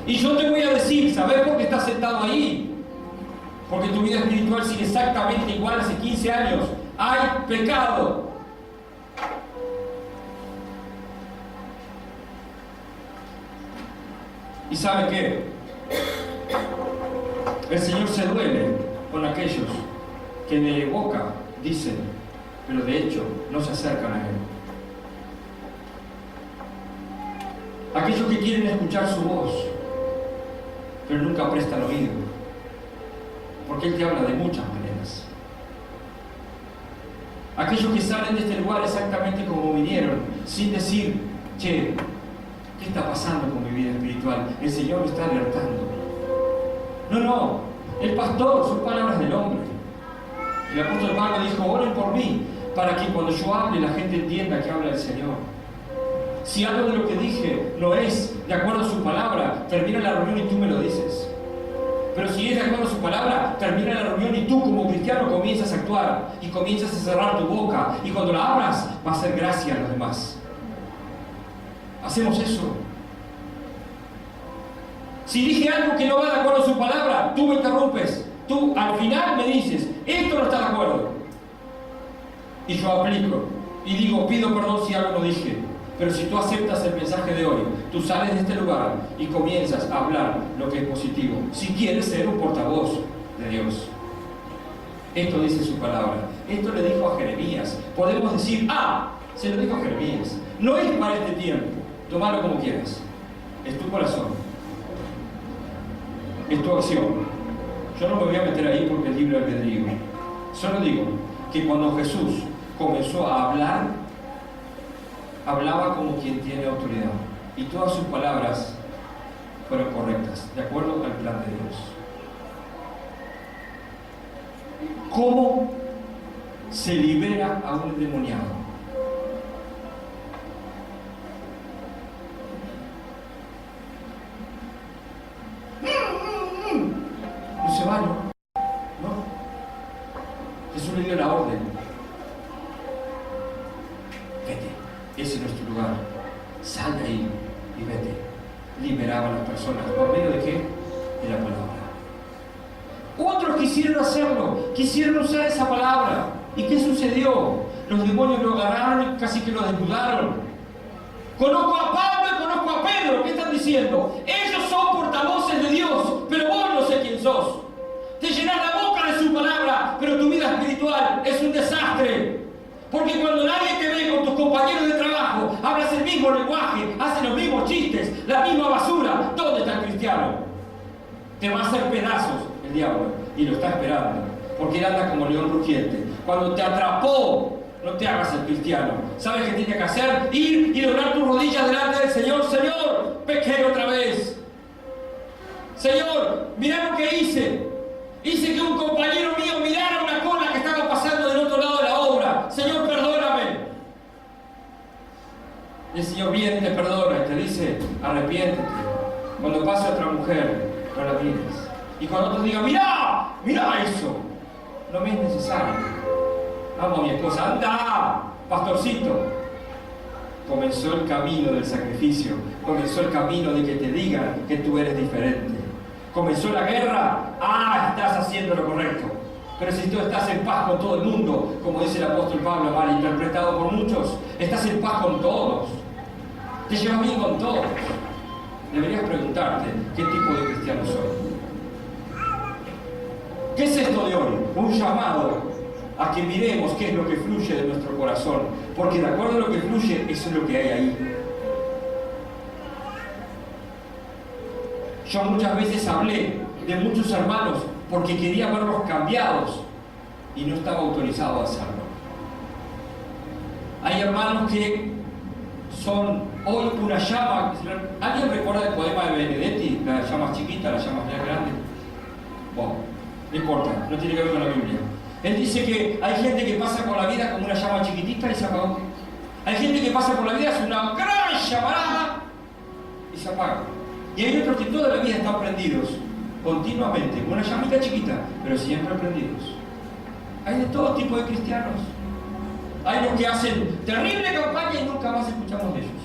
Y yo te voy a decir, ¿sabes por qué estás sentado ahí? Porque tu vida espiritual sigue exactamente igual hace 15 años. Hay pecado. ¿Y sabe qué? El Señor se duele con aquellos que de boca dicen, pero de hecho no se acercan a Él. Aquellos que quieren escuchar su voz, pero nunca prestan oído. Porque Él te habla de muchas maneras. Aquellos que salen de este lugar exactamente como vinieron, sin decir, che, ¿qué está pasando con mi vida espiritual? El Señor me está alertando. No, el pastor, son palabras del hombre. El apóstol Pablo dijo, oren por mí, para que cuando yo hable la gente entienda que habla el Señor. Si algo de lo que dije no es de acuerdo a su palabra, termina la reunión y tú me lo dices. Pero si es de acuerdo a su palabra, termina la reunión y tú como cristiano comienzas a actuar y comienzas a cerrar tu boca, y cuando la abras va a ser gracia a los demás. Hacemos eso. Si dije algo que no va de acuerdo a su palabra, tú me interrumpes. Tú al final me dices, esto no está de acuerdo. Y yo aplico y digo, pido perdón si algo no dije. Pero si tú aceptas el mensaje de hoy, tú sales de este lugar y comienzas a hablar lo que es positivo. Si quieres ser un portavoz de Dios. Esto dice su palabra. Esto le dijo a Jeremías. Podemos decir, se lo dijo a Jeremías. No es para este tiempo. Tómalo como quieras. Es tu corazón. Es tu acción. Yo no me voy a meter ahí porque es libre albedrío. Solo digo que cuando Jesús comenzó a hablar, hablaba como quien tiene autoridad. Y todas sus palabras fueron correctas, de acuerdo al plan de Dios. ¿Cómo se libera a un endemoniado? No se va, ¿no? Jesús le dio la orden. Vete, ese no es tu lugar. Sal de ahí y vete. Liberaba a las personas. ¿Por medio de qué? De la palabra. Otros quisieron hacerlo, quisieron usar esa palabra. ¿Y qué sucedió? Los demonios lo agarraron y casi que lo desnudaron. Conozco a Pablo y conozco a Pedro. ¿Qué están diciendo? Ellos son portavoces de Dios, pero vos no sé quién sos. Te llenas la boca de su palabra, pero tu vida espiritual es un desastre. Porque cuando nadie te ve con tus compañeros de trabajo, hablas el mismo lenguaje, haces los mismos chistes, la misma basura. ¿Dónde está el cristiano? Te va a hacer pedazos el diablo y lo está esperando. Porque él anda como león rugiente. Cuando te atrapó, no te hagas el cristiano. ¿Sabes qué tienes que hacer? Ir y doblar tus rodillas delante del Señor. Señor, pequé otra vez. Señor, mirá lo que hice. Hice que un compañero mío mirara una cola que estaba pasando del otro lado de la obra. Señor, perdóname. Y el Señor viene y te perdona y te dice, arrepiéntete. Cuando pase otra mujer, no la mires. Y cuando otro diga, mirá eso. No me es necesario. Amo a mi esposa, anda, pastorcito. Comenzó el camino del sacrificio. Comenzó el camino de que te digan que tú eres diferente. Comenzó la guerra, estás haciendo lo correcto. Pero si tú estás en paz con todo el mundo, como dice el apóstol Pablo, malinterpretado por muchos, estás en paz con todos, te llevas bien con todos, deberías preguntarte qué tipo de cristiano soy. ¿Qué es esto de hoy? Un llamado a que miremos qué es lo que fluye de nuestro corazón, porque de acuerdo a lo que fluye, eso es lo que hay ahí. Yo muchas veces hablé de muchos hermanos porque quería verlos cambiados y no estaba autorizado a hacerlo. Hay hermanos que son hoy una llama. ¿Alguien recuerda el poema de Benedetti? La llama chiquita, la llama grande. Bueno, no importa, no tiene que ver con la Biblia. Él dice que hay gente que pasa por la vida como una llama chiquitita y se apagó. Hay gente que pasa por la vida, es una gran llamarada y se apaga. Y hay otros que toda la vida están prendidos, continuamente, una llamita chiquita, pero siempre prendidos. Hay de todo tipo de cristianos. Hay los que hacen terrible campaña y nunca más escuchamos de ellos.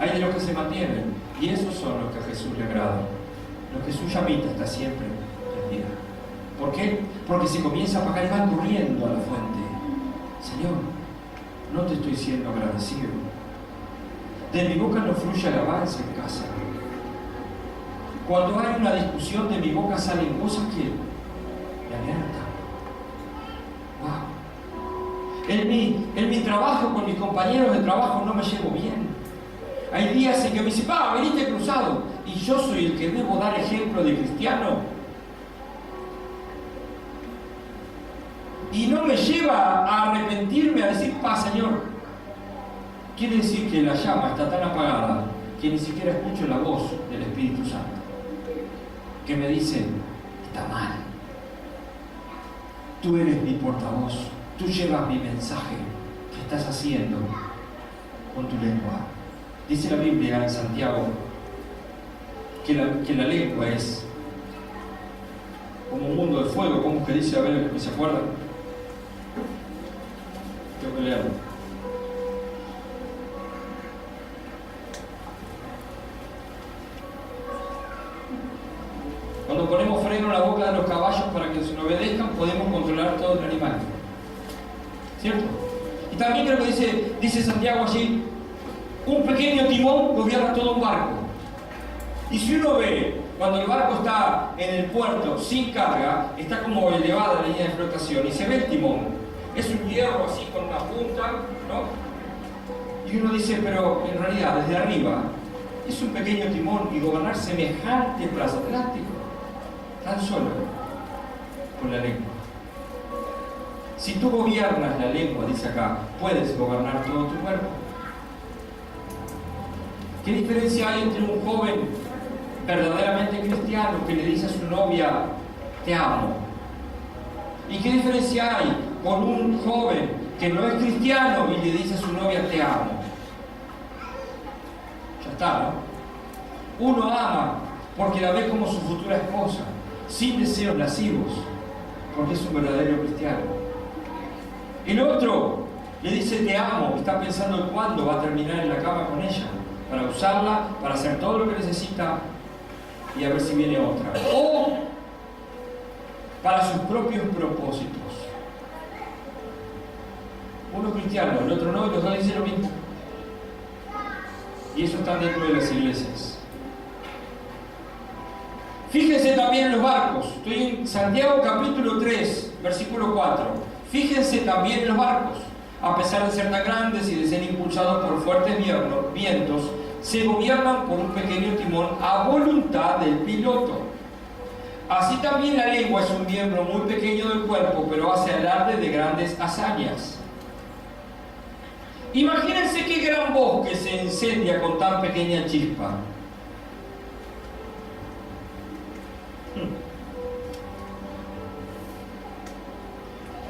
Hay de los que se mantienen, y esos son los que a Jesús le agradan, los que su llamita está siempre prendida. ¿Por qué? Porque se comienza a apagar y van corriendo a la fuente. Señor, no te estoy siendo agradecido. De mi boca no fluye alabanza en casa. Cuando hay una discusión, de mi boca salen cosas que me alertan. Wow. En mi trabajo, con mis compañeros de trabajo, no me llevo bien. Hay días en que me dicen, veniste cruzado. Y yo soy el que debo dar ejemplo de cristiano. Y no me lleva a arrepentirme, a decir, Señor. Quiere decir que la llama está tan apagada que ni siquiera escucho la voz del Espíritu Santo, que me dice, está mal. Tú eres mi portavoz, tú llevas mi mensaje. ¿Qué estás haciendo con tu lengua? Dice la Biblia en Santiago que la lengua es como un mundo de fuego. ¿Cómo es que dice? A ver, ¿se acuerdan? Tengo que leerlo. Cuando ponemos freno en la boca de los caballos para que nos obedezcan, podemos controlar todo el animal. ¿Cierto? Y también creo que dice Santiago allí, un pequeño timón gobierna todo un barco. Y si uno ve, cuando el barco está en el puerto sin carga, está como elevada la línea de flotación y se ve el timón. Es un hierro así con una punta, ¿no? Y uno dice, pero en realidad desde arriba es un pequeño timón y gobernar semejante plástico, tan solo con la lengua. Si tú gobiernas la lengua, dice acá, puedes gobernar todo tu cuerpo. ¿Qué diferencia hay entre un joven verdaderamente cristiano que le dice a su novia, te amo? ¿Y qué diferencia hay con un joven que no es cristiano y le dice a su novia, te amo? Ya está, ¿no? Uno ama porque la ve como su futura esposa, sin deseos lascivos, porque es un verdadero cristiano. El otro le dice te amo, está pensando en cuándo va a terminar en la cama con ella, para usarla, para hacer todo lo que necesita y a ver si viene otra. O para sus propios propósitos. Uno es cristiano, el otro no, y los dos dicen lo mismo. Y eso está dentro de las iglesias. Fíjense también en los barcos. Estoy en Santiago capítulo 3, versículo 4. Fíjense también en los barcos. A pesar de ser tan grandes y de ser impulsados por fuertes vientos, se gobiernan por un pequeño timón a voluntad del piloto. Así también la lengua es un miembro muy pequeño del cuerpo, pero hace alarde de grandes hazañas. Imagínense qué gran bosque se incendia con tan pequeña chispa.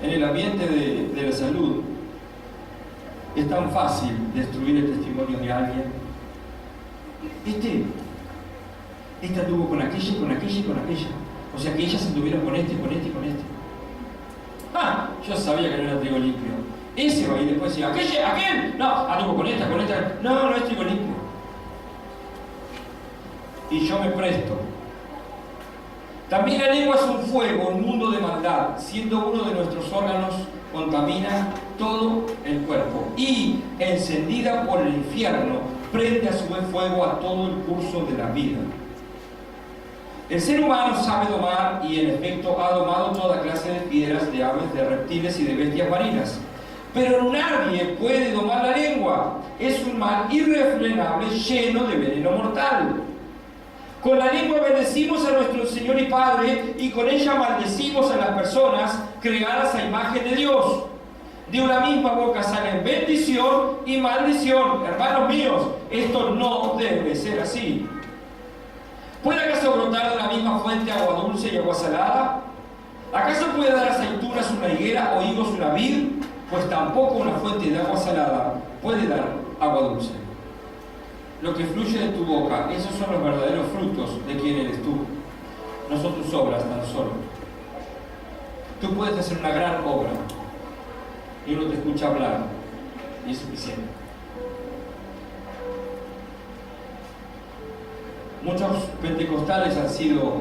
En el ambiente de la salud es tan fácil destruir el testimonio de alguien. Esta tuvo con aquella y con aquella y con aquella. O sea que ellas anduvieron con este, con este y con este. Ah, yo sabía que no era trigo limpio. Ese va y después decía, aquel, no, anduvo con esta, no, no es trigo limpio. Y yo me presto. También la lengua es un fuego, un mundo de maldad, siendo uno de nuestros órganos, contamina todo el cuerpo y, encendida por el infierno, prende a su vez fuego a todo el curso de la vida. El ser humano sabe domar y en efecto ha domado toda clase de piedras, de aves, de reptiles y de bestias marinas. Pero nadie puede domar la lengua. Es un mal irrefrenable lleno de veneno mortal. Con la lengua bendecimos a nuestro Señor y Padre y con ella maldecimos a las personas creadas a imagen de Dios. De una misma boca salen bendición y maldición. Hermanos míos, esto no debe ser así. ¿Puede acaso brotar de la misma fuente agua dulce y agua salada? ¿Acaso puede dar aceitunas una higuera o higos una vid? Pues tampoco una fuente de agua salada puede dar agua dulce. Lo que fluye de tu boca, esos son los verdaderos frutos de quién eres tú, no son tus obras tan solo. Tú puedes hacer una gran obra y uno te escucha hablar y es suficiente. Muchos pentecostales han sido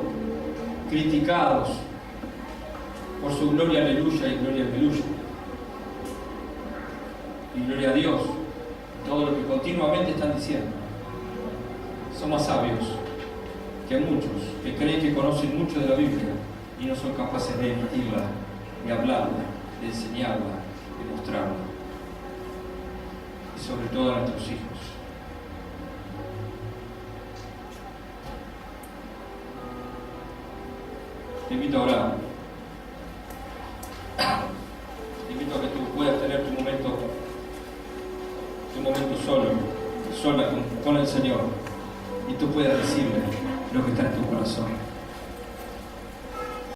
criticados por su gloria aleluya y gloria aleluya. Y gloria a Dios, todo lo que continuamente están diciendo. Son más sabios que muchos que creen que conocen mucho de la Biblia y no son capaces de emitirla, de hablarla, de enseñarla, de mostrarla. Y sobre todo a nuestros hijos. Te invito a orar. Te invito a que tú puedas tener tu momento sola con el Señor y tú puedas decirle lo que está en tu corazón.